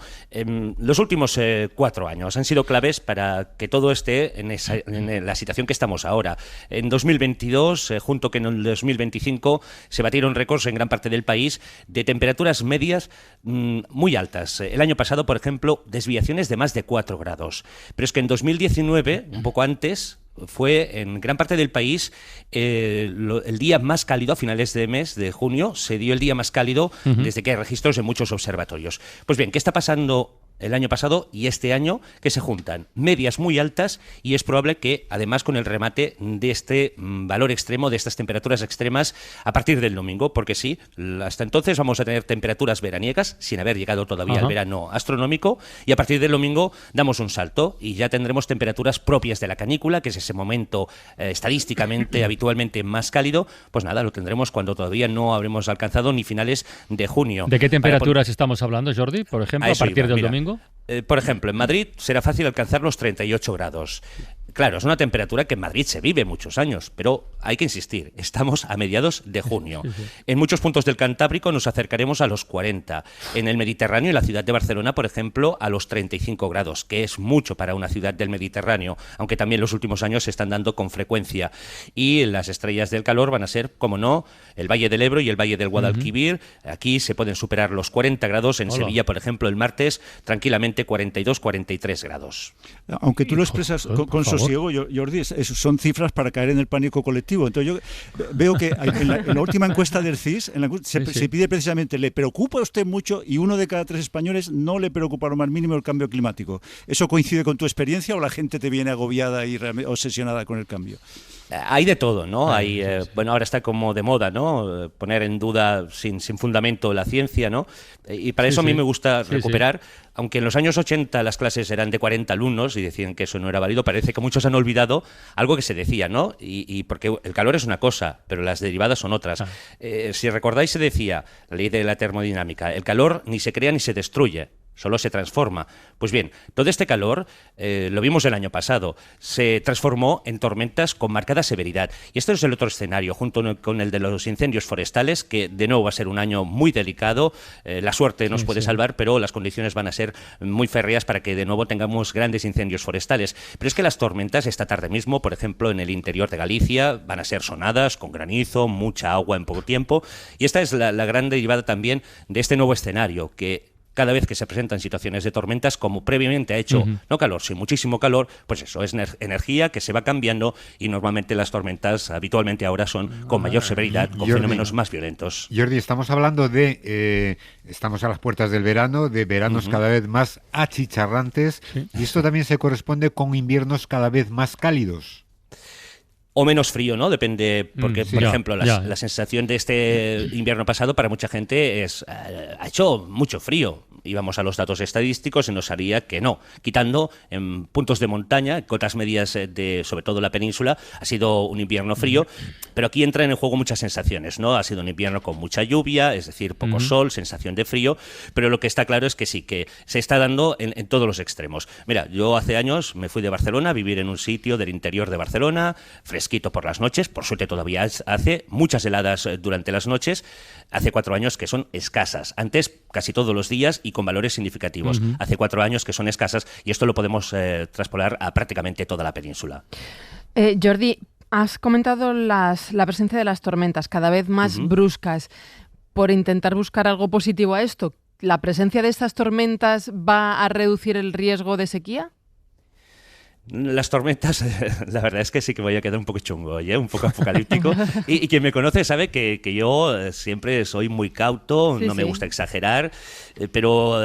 S10: Los últimos 4 años han sido claves para que todo esté en la situación que estamos ahora. En 2022, junto con en el 2025, se batieron récords en gran parte del país de temperaturas medias muy altas. El año pasado, por ejemplo, desviaciones de más de 4 grados. Pero es que en 2019, un poco antes, fue en gran parte del país el día más cálido a finales de mes de junio. Se dio el día más cálido desde que hay registros en muchos observatorios. Pues bien, ¿qué está pasando el año pasado y este año? Que se juntan medias muy altas y es probable que, además, con el remate de este valor extremo, de estas temperaturas extremas, a partir del domingo, porque sí, hasta entonces vamos a tener temperaturas veraniegas, sin haber llegado todavía al verano astronómico, y a partir del domingo damos un salto y ya tendremos temperaturas propias de la canícula, que es ese momento estadísticamente, habitualmente más cálido. Pues nada, lo tendremos cuando todavía no habremos alcanzado ni finales de junio.
S3: ¿De qué temperaturas estamos hablando, Jordi, por ejemplo, a partir del domingo?
S10: Por ejemplo, en Madrid será fácil alcanzar los 38 grados. Claro, es una temperatura que en Madrid se vive muchos años, pero hay que insistir, estamos a mediados de junio. En muchos puntos del Cantábrico nos acercaremos a los 40. En el Mediterráneo, en la ciudad de Barcelona, por ejemplo, a los 35 grados, que es mucho para una ciudad del Mediterráneo, aunque también los últimos años se están dando con frecuencia. Y las estrellas del calor van a ser, como no, el Valle del Ebro y el Valle del Guadalquivir. Aquí se pueden superar los 40 grados. En Sevilla, por ejemplo, el martes, tranquilamente 42, 43 grados.
S6: Aunque tú lo expresas con sosiego, Jordi, son cifras para caer en el pánico colectivo. Entonces yo veo que en la última encuesta del CIS se pide precisamente, ¿le preocupa a usted mucho? Y 1 de cada 3 españoles no le preocupa lo más mínimo el cambio climático. ¿Eso coincide con tu experiencia o la gente te viene agobiada y obsesionada con el cambio?
S10: Hay de todo, ¿no? Ahora está como de moda, ¿no? Poner en duda sin fundamento la ciencia, ¿no? Y para eso a mí me gusta recuperar, aunque en los años 80 las clases eran de 40 alumnos y decían que eso no era válido, parece que muchos han olvidado algo que se decía, ¿no? Y porque el calor es una cosa, pero las derivadas son otras. Si recordáis, se decía, la ley de la termodinámica, el calor ni se crea ni se destruye, solo se transforma. Pues bien, todo este calor, lo vimos el año pasado, se transformó en tormentas con marcada severidad. Y esto es el otro escenario, junto con el de los incendios forestales, que de nuevo va a ser un año muy delicado. La suerte nos puede salvar, pero las condiciones van a ser muy férreas para que de nuevo tengamos grandes incendios forestales. Pero es que las tormentas esta tarde mismo, por ejemplo, en el interior de Galicia, van a ser sonadas, con granizo, mucha agua en poco tiempo. Y esta es la gran derivada también de este nuevo escenario, que cada vez que se presentan situaciones de tormentas, como previamente ha hecho, no calor, sino muchísimo calor, pues eso es energía que se va cambiando y normalmente las tormentas habitualmente ahora son con mayor severidad, con fenómenos más violentos.
S7: Jordi, estamos hablando estamos a las puertas del verano, de veranos cada vez más achicharrantes, y esto también se corresponde con inviernos cada vez más cálidos.
S10: O menos frío, ¿no? Depende, porque, por ejemplo, la sensación de este invierno pasado para mucha gente ha hecho mucho frío. íbamos a los datos estadísticos y nos haría que no, quitando en puntos de montaña, cotas medias de sobre todo la península, ha sido un invierno frío, pero aquí entran en juego muchas sensaciones, ¿no? Ha sido un invierno con mucha lluvia, es decir, poco sol, sensación de frío, pero lo que está claro es que sí, que se está dando en todos los extremos. Mira, yo hace años me fui de Barcelona a vivir en un sitio del interior de Barcelona, fresquito por las noches, por suerte todavía hace muchas heladas durante las noches, hace 4 años que son escasas, antes casi todos los días y con valores significativos, hace 4 años que son escasas y esto lo podemos traspolar a prácticamente toda la península.
S5: Jordi, has comentado la presencia de las tormentas cada vez más bruscas. Por intentar buscar algo positivo a esto, ¿la presencia de estas tormentas va a reducir el riesgo de sequía?
S10: Las tormentas, la verdad es que sí que voy a quedar un poco chungo, un poco apocalíptico. Y quien me conoce sabe que yo siempre soy muy cauto, no me gusta exagerar, pero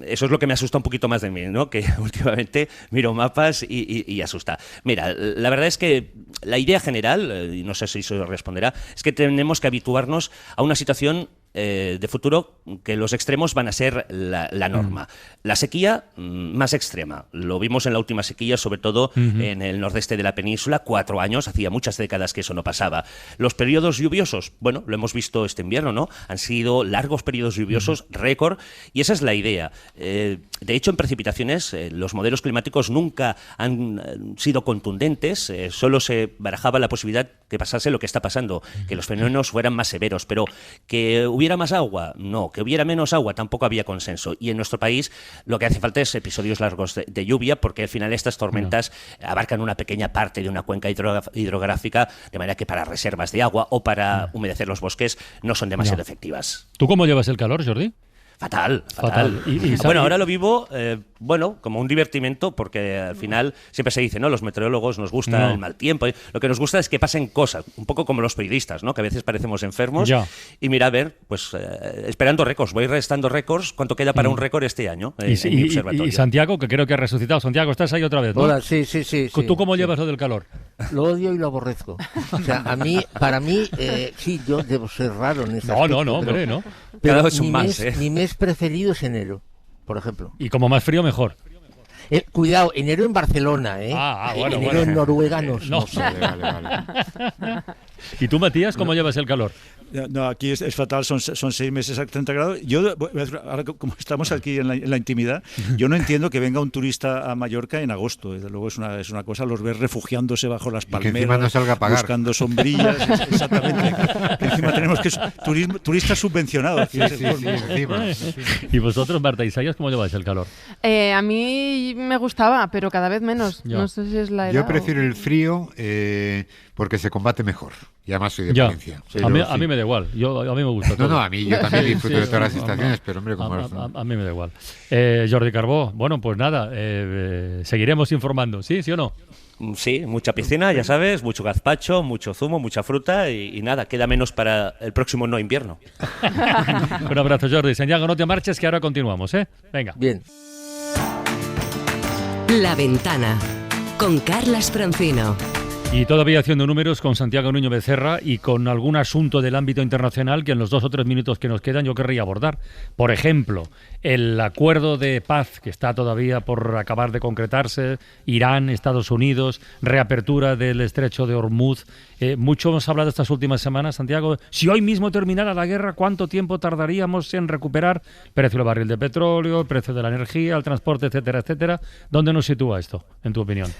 S10: eso es lo que me asusta un poquito más de mí, ¿no? Que últimamente miro mapas y asusta. Mira, la verdad es que la idea general, y no sé si eso responderá, es que tenemos que habituarnos a una situación de futuro que los extremos van a ser la norma. La sequía más extrema. Lo vimos en la última sequía, sobre todo en el nordeste de la península, 4 años, hacía muchas décadas que eso no pasaba. Los periodos lluviosos, bueno, lo hemos visto este invierno, ¿no? Han sido largos periodos lluviosos, récord, y esa es la idea. De hecho, en precipitaciones, los modelos climáticos nunca han sido contundentes, solo se barajaba la posibilidad que pasase lo que está pasando, que los fenómenos fueran más severos, pero que hubiera más agua, no, que hubiera menos agua, tampoco había consenso. Y en nuestro país lo que hace falta es episodios largos de lluvia, porque al final estas tormentas abarcan una pequeña parte de una cuenca hidrográfica, de manera que para reservas de agua o para humedecer los bosques no son demasiado efectivas.
S3: ¿Tú cómo llevas el calor, Jordi?
S10: Fatal. Bueno, ahora lo vivo, como un divertimento, porque al final siempre se dice, ¿no? Los meteorólogos nos gusta el mal tiempo. Lo que nos gusta es que pasen cosas, un poco como los periodistas, ¿no? Que a veces parecemos enfermos. Y mira, a ver, pues esperando récords, voy restando récords. ¿Cuánto queda para un récord este año en mi observatorio?
S3: Y Santiago, que creo que ha resucitado. Santiago, estás ahí otra vez, ¿no?
S9: Hola, sí.
S3: ¿Tú cómo llevas lo del calor?
S9: Lo odio y lo aborrezco. O sea, para mí, sí, yo debo ser raro en ese aspecto,
S3: hombre, no.
S9: Pero mi mes preferido es enero, por ejemplo.
S3: Y como más frío, mejor.
S9: Cuidado, enero en Barcelona, ¿eh? Enero en Noruega no sé.
S6: Vale.
S3: ¿Y tú, Matías, cómo llevas el calor?
S6: No, aquí es fatal, son 6 meses a 30 grados. Yo, ahora como estamos aquí en la intimidad, yo no entiendo que venga un turista a Mallorca en agosto. Desde luego es una cosa, los ves refugiándose bajo las palmeras,
S7: que encima no salga a pagar, buscando
S6: sombrillas. Exactamente. Que encima tenemos que turistas subvencionados.
S7: Sí, encima.
S3: ¿Y vosotros, Marta Isaías, cómo lleváis el calor?
S5: A mí me gustaba, pero cada vez menos. No sé si es la edad.
S7: Yo prefiero el frío porque se combate mejor. Y además soy de Valencia.
S3: A mí me da igual. A mí me gusta todo.
S7: No, a mí yo también disfruto de todas las estaciones, pero hombre, como
S3: a mí me da igual. Jordi Carbó, bueno, pues nada, seguiremos informando, ¿sí o no?
S10: Sí, mucha piscina, ya sabes, mucho gazpacho, mucho zumo, mucha fruta y nada, queda menos para el próximo no invierno.
S3: Un abrazo, Jordi. Santiago, no te marches, que ahora continuamos, ¿eh? Venga.
S9: Bien.
S11: La Ventana, con Carlas Francino.
S3: Y todavía haciendo números con Santiago Nuño Becerra y con algún asunto del ámbito internacional que en los 2 o 3 minutos que nos quedan yo querría abordar. Por ejemplo, el acuerdo de paz que está todavía por acabar de concretarse, Irán, Estados Unidos, reapertura del estrecho de Hormuz. Mucho hemos hablado estas últimas semanas, Santiago. Si hoy mismo terminara la guerra, ¿cuánto tiempo tardaríamos en recuperar el precio del barril de petróleo, el precio de la energía, el transporte, etcétera, etcétera? ¿Dónde nos sitúa esto, en tu opinión?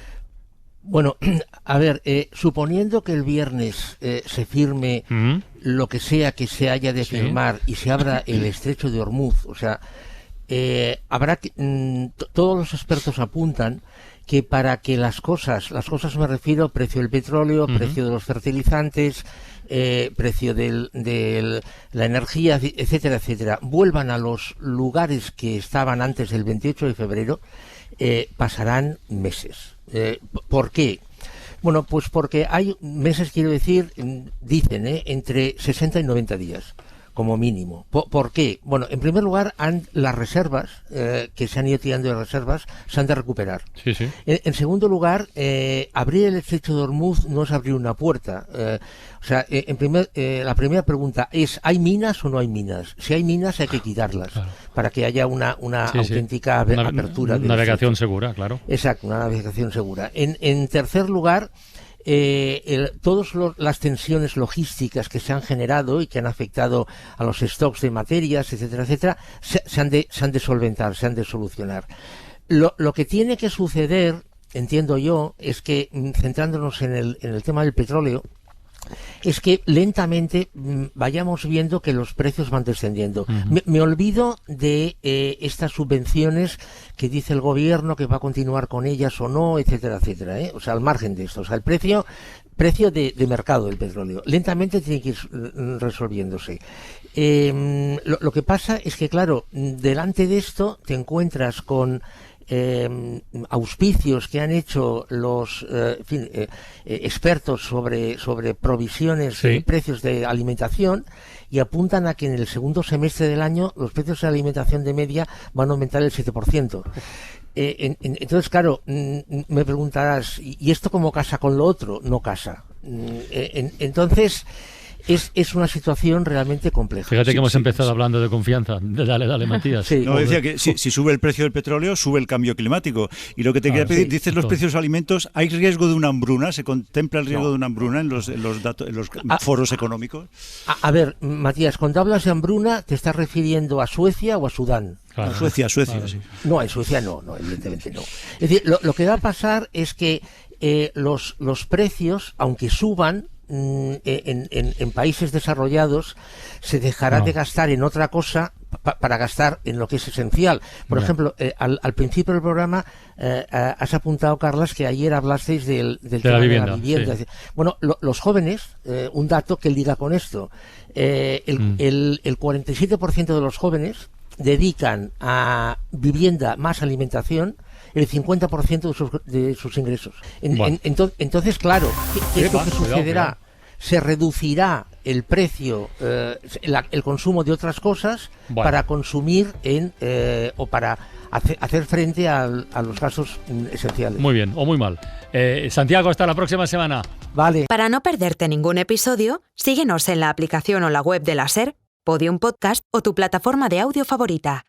S9: Bueno, a ver, suponiendo que el viernes se firme lo que sea que se haya de firmar y se abra el estrecho de Hormuz, o sea, habrá que, todos los expertos apuntan que para que las cosas me refiero, precio del petróleo, precio de los fertilizantes, precio de la energía, etcétera, etcétera, vuelvan a los lugares que estaban antes del 28 de febrero, pasarán meses. ¿Por qué? Bueno, pues porque hay meses, quiero decir, dicen, entre 60 y 90 días. como mínimo. ¿Por qué? Bueno, en primer lugar, las reservas, que se han ido tirando de reservas, se han de recuperar.
S3: Sí, sí.
S9: En segundo lugar, abrir el estrecho de Hormuz no es abrir una puerta. La primera pregunta es, ¿hay minas o no hay minas? Si hay minas hay que quitarlas, claro, para que haya una auténtica apertura.
S3: Navegación segura, claro.
S9: Exacto, una navegación segura. En tercer lugar, todas las tensiones logísticas que se han generado y que han afectado a los stocks de materias, etcétera, etcétera, se han de solventar, se han de solucionar. Lo que tiene que suceder, entiendo yo, es que, centrándonos en el tema del petróleo, es que lentamente vayamos viendo que los precios van descendiendo. Me olvido de estas subvenciones que dice el gobierno que va a continuar con ellas o no, etcétera, etcétera, O sea, al margen de esto. O sea, el precio de mercado del petróleo lentamente tiene que ir resolviéndose. Lo que pasa es que, claro, delante de esto te encuentras con auspicios que han hecho los expertos sobre provisiones y precios de alimentación, y apuntan a que en el segundo semestre del año los precios de alimentación de media van a aumentar el 7%. Entonces, claro, me preguntarás, ¿y esto cómo casa con lo otro? No casa. Entonces, es una situación realmente compleja.
S3: Fíjate que hemos empezado hablando de confianza. Dale, Matías.
S6: Sí. No, decía que si sube el precio del petróleo, sube el cambio climático. Y lo que te quería pedir, dices los precios de alimentos, ¿hay riesgo de una hambruna? ¿Se contempla el riesgo de una hambruna en los foros económicos?
S9: A ver, Matías, cuando hablas de hambruna, ¿te estás refiriendo a Suecia o a Sudán?
S6: Claro. Suecia, claro. Sí.
S9: No, en Suecia no, evidentemente no. Es decir, lo que va a pasar es que los precios, aunque suban, en países desarrollados se dejará de gastar en otra cosa para gastar en lo que es esencial. Por ejemplo, al principio del programa has apuntado, Carlas, que ayer hablasteis del tema de la vivienda. Sí. Bueno, los jóvenes, un dato que liga con esto, el 47% de los jóvenes dedican a vivienda más alimentación el 50% de sus ingresos. Entonces, claro, ¿qué es lo que sucederá? Se reducirá el precio, el consumo de otras cosas para consumir o para hacer frente a los gastos esenciales.
S3: Muy bien, o muy mal. Santiago, hasta la próxima semana.
S9: Vale.
S12: Para no perderte ningún episodio, síguenos en la aplicación o la web de la SER, Podium Podcast o tu plataforma de audio favorita.